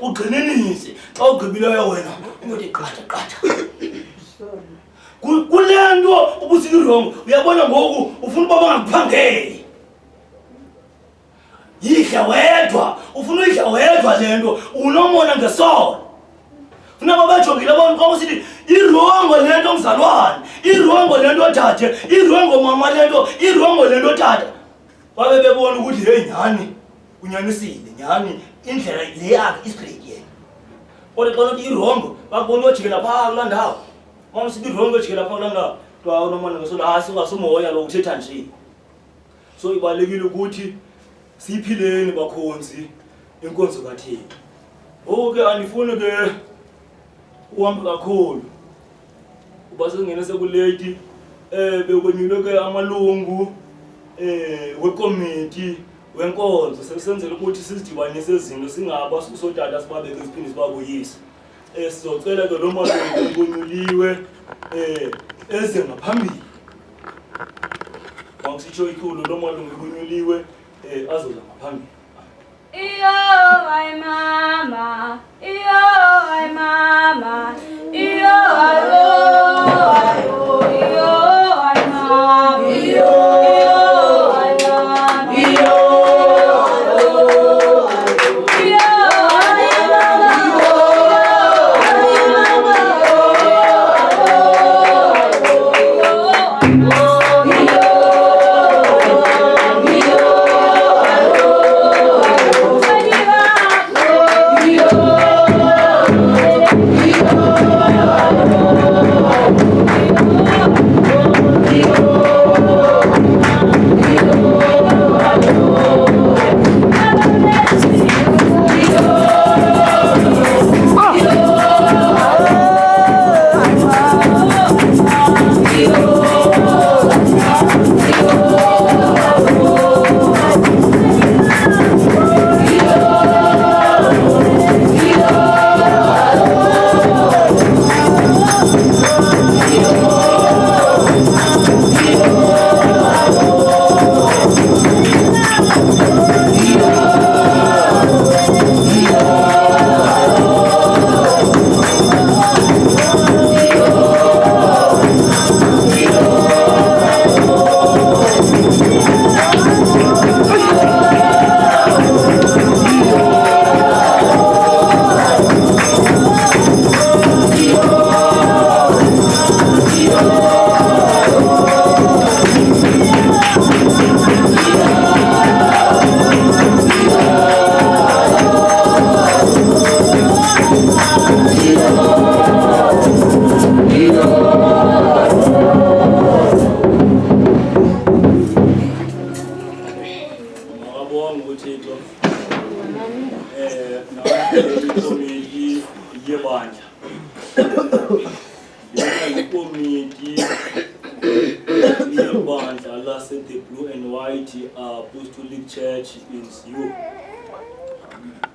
ugcinenise xa ugqibileyo wena uyothi qatha kule nto ubusikirongo uyabona ngoku ufuna uba bangakuphangeli yidla wedwa ufuna uyidla wedwa le nto unomona ngesono funeka bajongile abantu xa usithi irongo le nto mzalwane irongo le nto tata irongo mama le nto irongo le nto tata babe bebona ukuthi hey nyani unyanisile nyani indlela le yakhe isibreak yena kodwa xa uthi irongo bakubona ojikela phaa kulaa ndawo mama sithi irongo ojikela phaa kulaa ndawo twa unomona ngesono singasimoya lo uthetha nje so ibalulekile ukuthi siyiphileni bakhonzi inkonzo kaThixo ke andifuni ke uhambe kakhulu uba sengene sekulate bekwenyulwe ke amalungu wekomiti wenkonzo sesenzele ukuthi sizidibanise izinto singaba sotata sibabeke siphinde sibabuyise sizocela ke lo malungu ekwenyuliwe eze ngaphambili bangisitsho ikhulu lo malungu ekwenyuliwe azoza ngaphambili iyo ay mama iyo ay mama iyo ayo iyo ay mama iyo ay mama iyo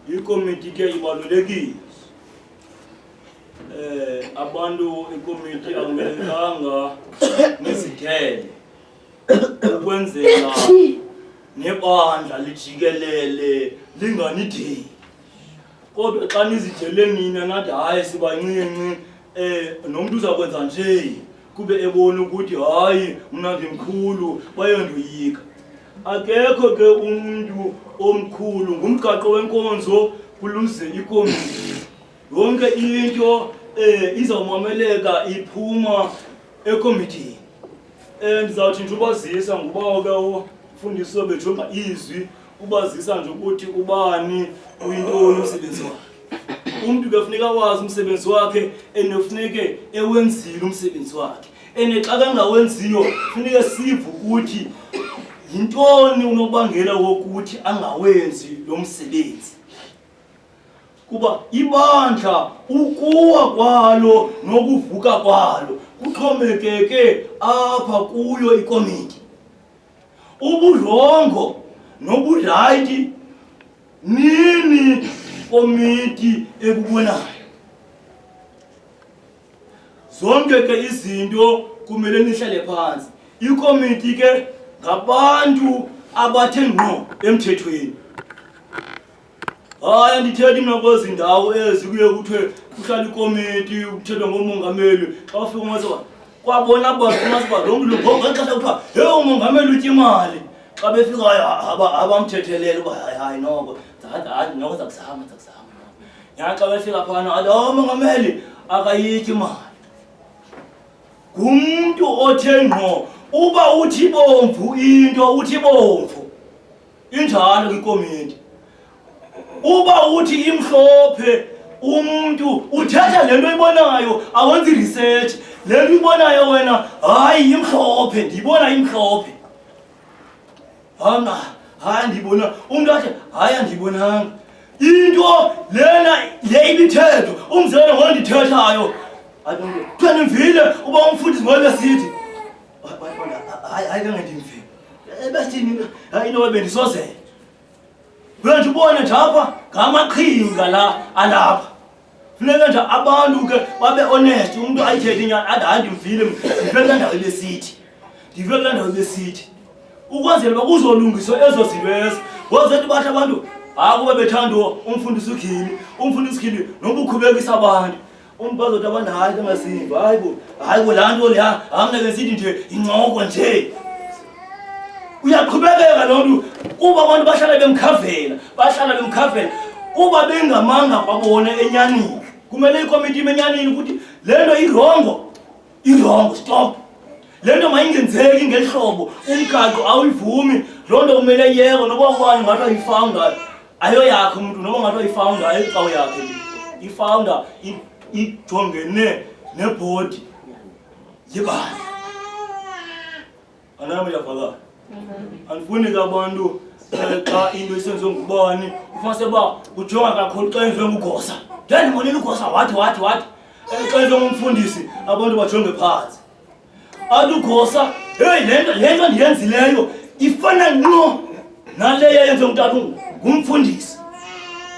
ikomiti ke ibalulekile abantu ikomiti akumelanga nezithele ukwenzela nebandla lijikelele linganideli kodwa xa nizithele nina nathi hayi sibancinci nomuntu uzakwenza nje kube ebona ukuthi hayi mna ndimkhulu bayondoyika akekho ke umuntu omkhulu ngumgaqo wenkonzo kuluze ikomiti yonke into izawumameleka iphuma ekomitini ndizawuthi nje ubazisa nguba ke ufundiswe bejonga izwi ubazisa nje ukuthi ubani uyintoni umsebenzi wakhe umuntu ke kufuneka wazi umsebenzi wakhe enofuneke ewenzile umsebenzi wakhe xa kangawenziyo kufuneka sive ukuthi yintoni unobangela wokuthi angawenzi lo msebenzi kuba ibandla ukuwa kwalo nokuvuka kwalo kuxhomekeke apha kuyo ikomiti uburongo noburayithi nini komiti ekubonayo zonke ke izinto kumele nihlale phansi ikomiti ke ngabantu abathe ngqo emthethweni hayi andithethi mina kwezi ndawo ezi kuye kuthiwe kuhlala ikomiti kuthethwa ngomongameli xa ufika umaseba kwabona abantu umaseba lo mntu ngexesha kuthiwa he umongameli utya imali xa befikayo abamthethelele uba hayi noko noko zakuzama nyana xa befika phana lo mongameli akayityi imali ngumntu othe ngqo uba uthi bomvu into uthi bomvu injalo kwikomiti uba uthi imhlophe umuntu uthetha lento ibonayo awenzi research lento ibonayo wena hayi imhlophe ndibona imhlophe hayi ndibona umuntu athi hayi andibonanga into lena le ibithetho umzekelo ngondithethayo Kani mvile uba umfundisi ngobe sithi hayi ngandimvile ebesithini hayi no bendisozela wena ubona nje apha ngamaqhinga la alapha funeka nje abantu ke babe honest umuntu ayithethe inyani athi hayi ndimvile ndivele kandawo ebesithi ndivele kandawo ebesithi ukwenzela uba kuzolungiswa ezo zinto ezo ngozethi bathi abantu akuba bethanda umfundisi ukhili noba ukhubekisa abantu umbazodwa abantu hayi kangasimva hayi bo laa nto leya amneke sithi nje incoko nje uyaqhubekeka loo nto kuba abantu bahlala bemkhavela kuba bengamanga kwabona enyanini kumele ikomiti imenyanini ukuthi le nto irongo stop le nto mayingenzeki ngeli hlobo umgaqo awuyivumi loo nto kumele yeko noba ubani ngathi ayifounder ayoyakhe umuntu noba ngathi ayifounder ayicawu yakhe ifounder ijongene nebhodi yebandla anami yavakala andifuni ke abantu xa into isenziwe ngubani ufanele uba ujonga kakhulu xa enziwe ngugosa ndiyandibonela ugosa wathi xa enziwe ngumfundisi abantu bajonge phansi athi ugosa heyi le nto ndiyenzileyo ifana ngqo naleyo yenziwe ngutata ngumfundisi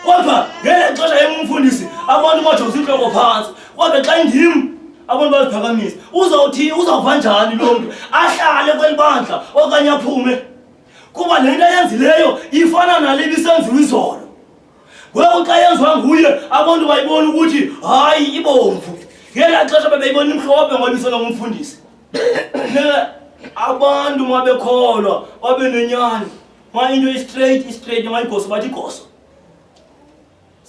kodwa ngeli xesha engumfundisi abantu bajonga intloko phantsi kodwa xa indim abantu baziphakamisa uzawuva njani lo mntu ahlale kweli bandla okanye aphume kuba le nto ayenzileyo ifana nale ibisenziwa izolo ngoku xa yenziwa nguye abantu bayibona ukuthi hayi ibomvu ngelaa xesha bebeyibona imhlophe ngoba ibiselwa ngumfundisi abantu ma bekholwa babe nenyani ma into istraight mayigoso bathi igoso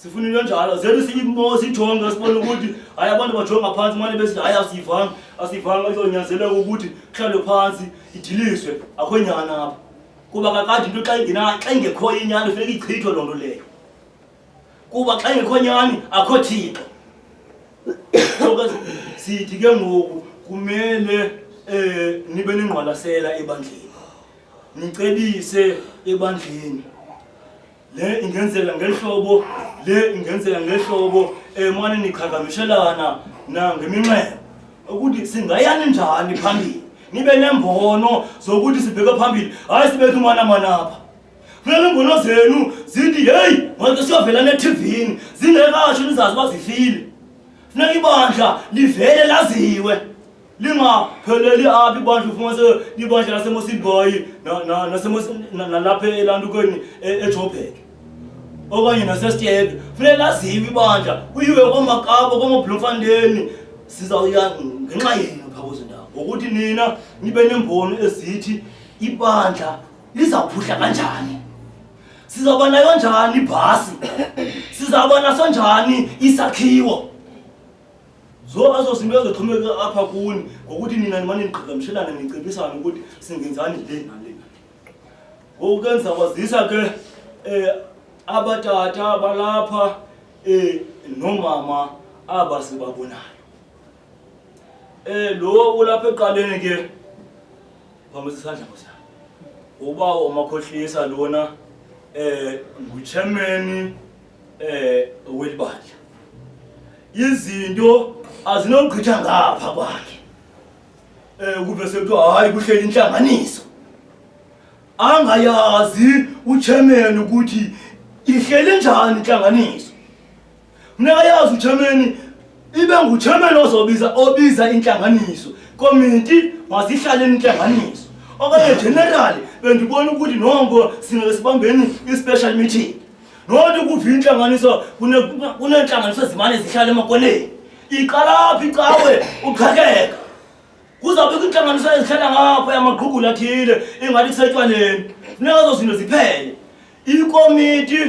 sifuna into njalo zethu sijonge sibone ukuthi hayi abantu bajonga phansi mane besithi hayi asivanga izonyanzeleka ukuthi kuhlalwe phansi idiliswe akho nyani apha kuba kakade into xa ingekho inyani funeka ichithwe loo nto leyo kuba xa ingekho nyani akho thixo so sithi ke ngoku kumele nibe nengqwalasela ebandleni nicebise ebandleni le ingenzeka ngehlobo mane niqhagamishelana nangeminxeba ukuthi singayani njani phambili nibe nembono zokuthi sibheke phambili hayi sibethe umanamanapha funeka imbono zenu zithi heyi manje siyovela neTV-ni zingekasho nizazi bazifile funeka ibandla livele laziwe lingapheleli apha ibandla ufumanise libandla laseMosselbaai nalapha elantukweni eJoburg okanye naseStebe funeka laziwe ibandla kuyiwe kwaMakaba kwamaBloemfontein sizawuya ngenxa yenu phaa kwezo ndawo ngokuthi nina nibe nembono ezithi ibandla lizawuphuhla kanjani sizawuba nayo njani ibhasi sizawuba naso njani isakhiwo azo zinto ezoxhomekeka apha kuni ngokuthi nina nimane niqhagamshelana nicebisana ukuthi singenzani le nale ngoku ke ndizakwazisa ke abatata balapha nomama aba sibabonayo lo ulapha eqaleni ke phambili isandla ngosana uba umakhohlisa lona nguchairman welibandla izinto azinogqitha ngapha kwakhe kube sekuthiwa hayi kuhleli inhlanganiso angayazi uchairman ukuthi ihleli njani inhlanganiso funeka yazi uchairman ibe nguchairman obiza inhlanganiso committee masihlale inhlanganiso okanye general bendibona ukuthi nonke singeke sibambeni i-special meeting Nothi kuvinhlanganiso kunenhlanganiso ezimane zihlala emakoneni. Iqalaphi icawe uqhakeka. Kuzabe kunhlanganiso ezihlala ngapha yamaqhugula athile engathi kusetshwaneni. Funeka zozinto ziphele. Ikomiti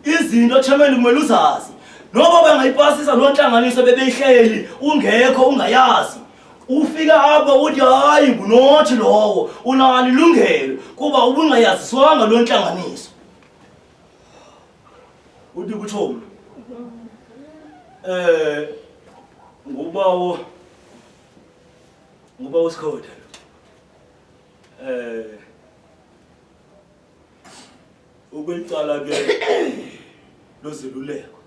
izinto chairman kumele uzazi. Noba bengayipasisa lo nhlanganiso bebeyihleli ungekho ungayazi. Ufika apha uthi hayi ngunothi lowo unalo ilungelo kuba ubungayaziswanga lo nhlanganiso. Uthi kuthoma ngubawo Sikhoda ukwecala ke lozeluleko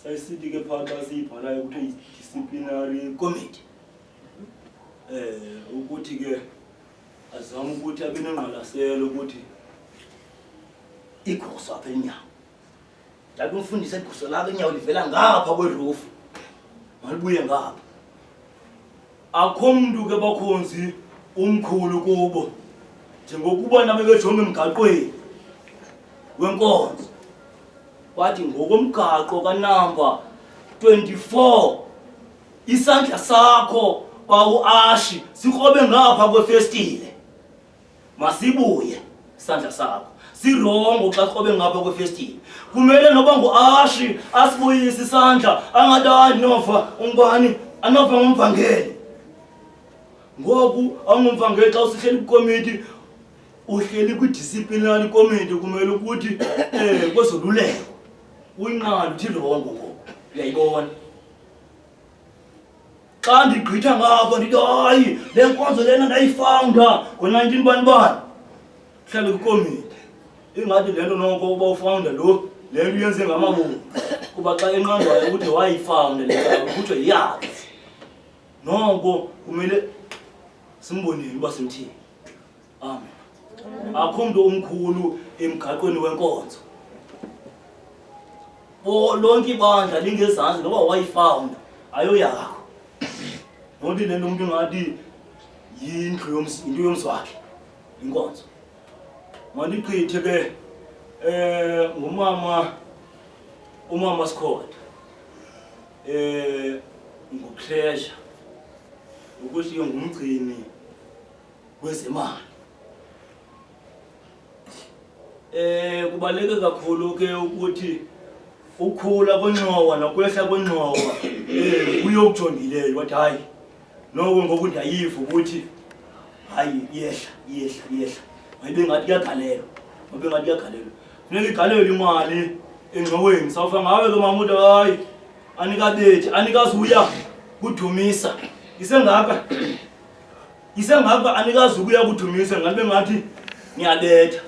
sayisithi ke phakathi siyibhalayo ukuthi disciplinary committee ukuthi ke azama ukuthi abe nengqalaselo ukuthi igqoso apha enyawo lapho umfundisi igqoso lakhe enyawo livela ngapha kwerufu malibuye ngapha akho muntu ke bakhonzi umkhulu kubo njengokuba nabe bejonga emgaqweni wenkonzo wathi ngokomgaqo kanamba 24 isandla sakho kwaUashi sikhobe ngapha kwefestile masibuye isandla sakho sirongo xa sikhobe ngapha kwefestile kumele noba nguAshi asibuyise isandla angadani nova umbani anova ngomvangeli ngoku angumvangeli xa usihleli kwikomiti uhleli kwi-disciplinary committee kumele ukuthi kwezoluleko uyinqanda uthi longo ngoku uyayibona xa ndigqitha ngapha ndithi hayi le nkonzo lena ndayifawunda ngo-19 bani hlale kwikomiti ingathi le nto noko uba ufawunda lo le nto uyenze ngamabomvu kuba xa enqandwayo ukuthi wayifawunda le kuthiwe yiyakhe noko kumele simbonile uba simthini. Amen. Akho muntu omkhulu emgaqweni wenkonzo lonke ibandla lingezansi noba wayifawunda ayoyakho nothi le nto umuntu ngathi yindlu into yomzi wakhe inkonzo mandiqithe ke umama Sikhoda nguTreasure ukuthi ngumgcini wezemali kubaleke kakhulu ke ukuthi ukhula kwenqowa nokwehla kwenqowa uyokujongileyo wathi hayi noko ngoku ndiyayiva ukuthi hayi yehla mayibe ngathi kuyagalelwa funeka igalelwe imali engxoweni sawufa ngawe ke mama uthi hayi anikabethi anikazuya kudumisa isengaka anikazi ukuya kudumisa ngabe ngathi niyabetha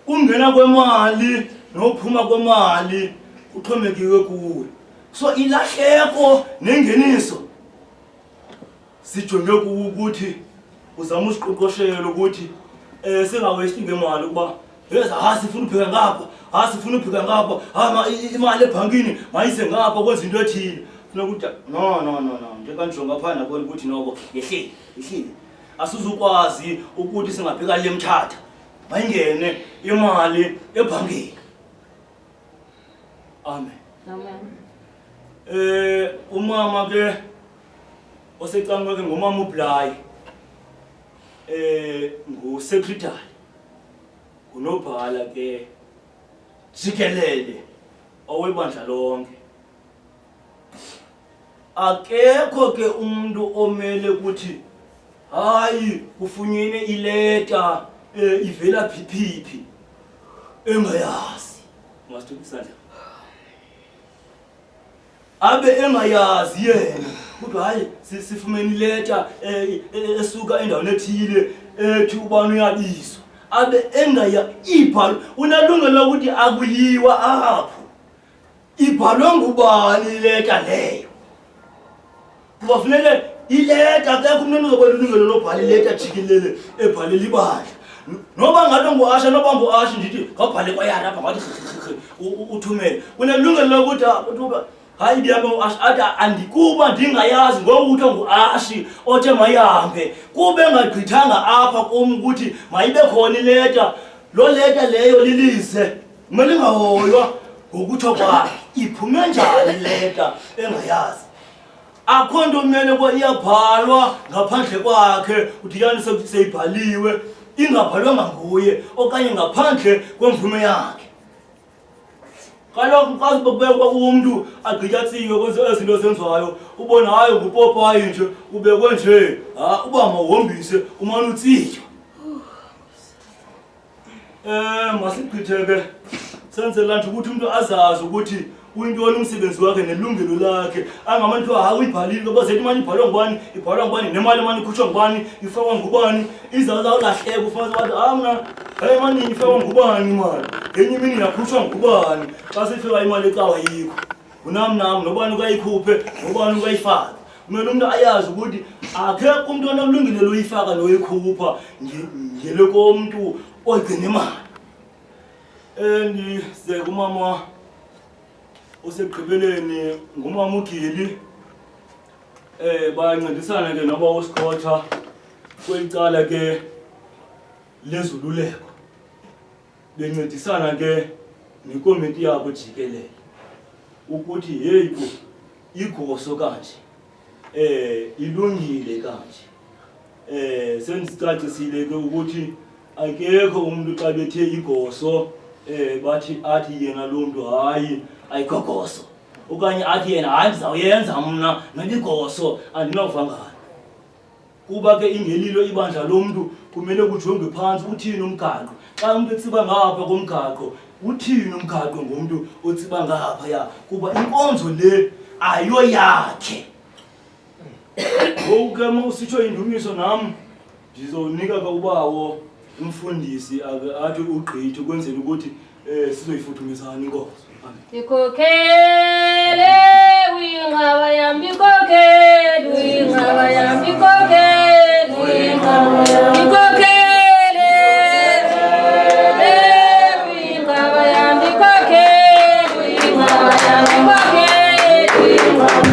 ungena kwemali nophuma kwemali uxhomekiwe kuwe so ilahleko nengeniso sijonge kuwe ukuthi uzama usiqoqoshela ukuthi singawesti ngemali kuba yeza sifuna upheka ngapha sifuna upheka ngapha imali ebhankini mayise ngapha kwenza into ethile ukuthi no njenganjonga phana nabona ukuthi noko yehlile asizukwazi ukuthi singapheka le mthatha mayingene imali ebhankini. Amen. Umama ke osecangwe ke ngomama uBlayi ngusecretary unobhala ke jikelele owebandla lonke akekho ke umuntu omele ukuthi hayi kufunyene ileta ivela phiphi engayazi masithukisana abe engayazi yena ukuthi hayi sifumene ileta esuka endaweni ethile ethi ubani uyabizwa abe engaya ibhalo unalungelo ukuthi akuyiwa apho ibhalwe ngubani ileta leyo kufanele ileta akekho umuntu ozobona ilungelo lobhala ileta jikelele ebhalela ibandla noba ngathi nguAsha noba nguAshi ndithi ngabhale kwayana apha ngathi uthumele unelungelo lokuthi hayi ndiyabo athi andikuba ndingayazi ngokuthi nguAshi othe mayihambe kube engagqithanga apha kum ukuthi mayibe khona ileta lo leta leyo lilize kumele ngahoywa ngokuthi kwa iphume njani leta engayazi akho nto kumele kwa iyabhalwa ngaphandle kwakhe uthi yani seyibhaliwe ingabhalwanga nguye okanye ngaphandle kwemvume yakhe kaloku mkazi bokubekwa umuntu agqityatsiwe kwenze ezinto zenziwayo ubona hayo ngupopayi nje ubekwe nje uba mawuhombise umane utsitywa masigqitheke senzela nje ukuthi umuntu azazi ukuthi uyintoni umsebenzi wakhe nelungelo lakhe angamantu uyibhalile ngoba zethi imali ibhalwa ngubani ibhalwa ngubani nemali imali ikhutshwa ngubani ifakwa ngubani izawulahleka ufana wathi mna hayi mani ifakwa ngubani imali ngenye imini yakhutshwa ngubani xa sifika imali ecawa yikho unamnam nobani ukayikhuphe nobani ukayifaka kumele umuntu ayazi ukuthi akekho umuntu onomlungile loyifaka noyikhupha ngele komuntu oyigcina imali ndize kumama usekugqibeleni ngumama uGili bayancedisana ke noba uSkhotha kwicala ke lezululeko bencedisana ke nekomiti yabo jikelele ukuthi hey igoso kanje ilungile kanje sendicacisile ke ukuthi akekho umuntu xa bethe igoso bathi athi yena lo muntu hayi ayikogoso okanye athi yena hayi ndizawuyenza mna neligoso andinawuvangana kuba ke ingelilo ibandla lomuntu kumele kujongwe phantsi uthini umgaqo xa umuntu etsiba ngapha komgaqo uthini umgaqo ngomuntu otsiba ngapha ya kuba inkonzo le ayoyakhe ngoku ke usitsho indumiso nam ndizonika ke ubawo umfundisi athi ugqithe ukwenzela ukuthi sizoyifuthumisana inkonzo Ikokele uyingaba yami ikokele uyingaba yami ikokele uyingaba yami ikokele uyingaba yami ikokele uyingaba yami ikokele uyingaba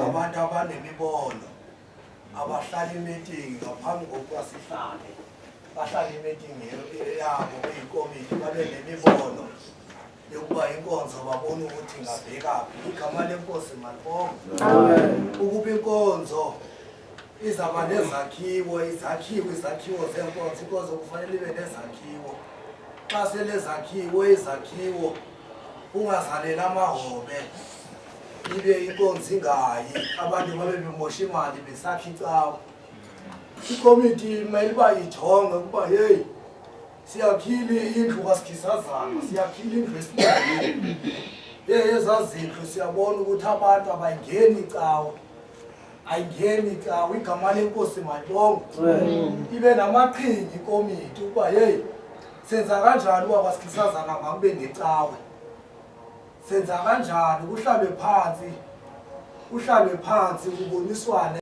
abantu abanemibono abahlala imeeting ngaphambi kokuba sihlale bahlala imeeting yabo beyikomiti babe nemibono yokuba inkonzo babone ukuthi ingabhekaphi igama lenkosi malibonke ukuba inkonzo izaba nezakhiwo zenkonzo inkonzo kufanele ibe nezakhiwo xa selezakhiwo ungazalela amahobe ibe inkonzo ingayi abantu babe bemosha imali besakha icawa ikomiti imele uba ijonge ukuba hey siyakhile indlu kaSikhisazana siyakhile indlu esibili ezazindlu siyabona ukuthi abantu abayingeni icawa ayingeni cawe igama lenkosi malibongo ibe namaqhingi ikomiti ukuba hey senza kanjani uba kwasikhisazana ngakube necawe senza kanjani kuhlalwe phansi kuboniswane